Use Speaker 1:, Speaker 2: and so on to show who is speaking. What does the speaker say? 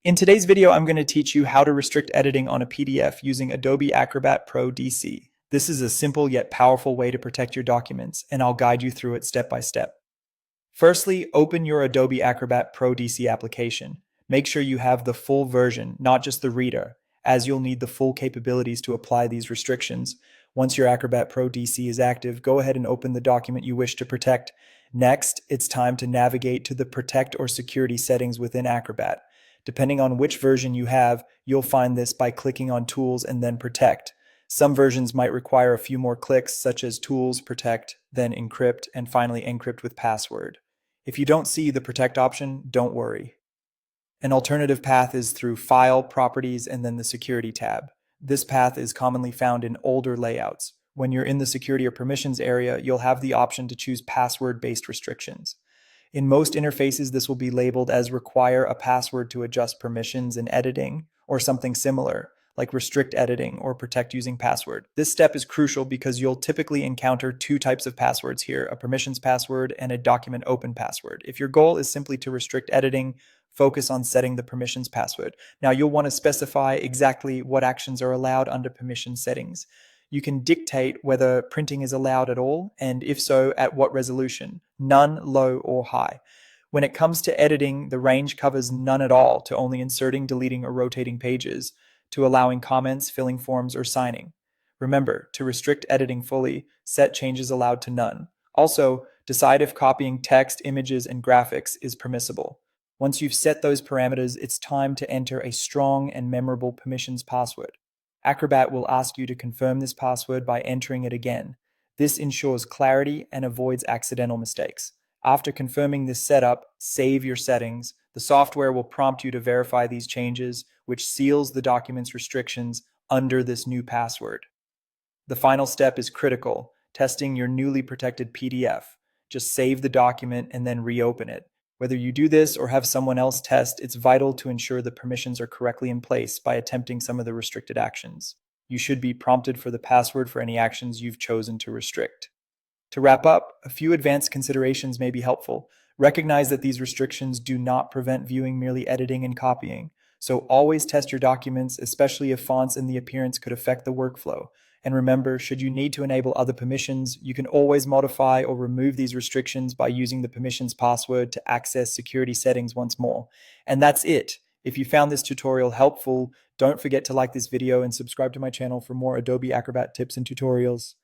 Speaker 1: In today's video, I'm going to teach you how to restrict editing on a PDF using Adobe Acrobat Pro DC. This is a simple yet powerful way to protect your documents, and I'll guide you through it step by step. Firstly, open your Adobe Acrobat Pro DC application. Make sure you have the full version, not just the reader, as you'll need the full capabilities to apply these restrictions. Once your Acrobat Pro DC is active, go ahead and open the document you wish to protect. Next, it's time to navigate to the Protect or Security settings within Acrobat. Depending on which version you have, you'll find this by clicking on Tools and then Protect. Some versions might require a few more clicks, such as Tools, Protect, then Encrypt, and finally Encrypt with Password. If you don't see the Protect option, don't worry. An alternative path is through File, Properties, and then the Security tab. This path is commonly found in older layouts. When you're in the Security or Permissions area, you'll have the option to choose password-based restrictions. In most interfaces, this will be labeled as require a password to adjust permissions in editing, or something similar, like restrict editing or protect using password. This step is crucial because you'll typically encounter two types of passwords here, a permissions password and a document open password. If your goal is simply to restrict editing, focus on setting the permissions password. Now, you'll want to specify exactly what actions are allowed under permission settings. You can dictate whether printing is allowed at all, and if so, at what resolution, none, low, or high. When it comes to editing, the range covers none at all to only inserting, deleting, or rotating pages, to allowing comments, filling forms, or signing. Remember, to restrict editing fully, set changes allowed to none. Also, decide if copying text, images, and graphics is permissible. Once you've set those parameters, it's time to enter a strong and memorable permissions password. Acrobat will ask you to confirm this password by entering it again. This ensures clarity and avoids accidental mistakes. After confirming this setup, save your settings. The software will prompt you to verify these changes, which seals the document's restrictions under this new password. The final step is critical, testing your newly protected PDF. Just save the document and then reopen it. Whether you do this or have someone else test, it's vital to ensure the permissions are correctly in place by attempting some of the restricted actions. You should be prompted for the password for any actions you've chosen to restrict. To wrap up, a few advanced considerations may be helpful. Recognize that these restrictions do not prevent viewing, merely editing and copying. So always test your documents, especially if fonts and the appearance could affect the workflow. And remember, should you need to enable other permissions, you can always modify or remove these restrictions by using the permissions password to access security settings once more. And that's it. If you found this tutorial helpful, don't forget to like this video and subscribe to my channel for more Adobe Acrobat tips and tutorials.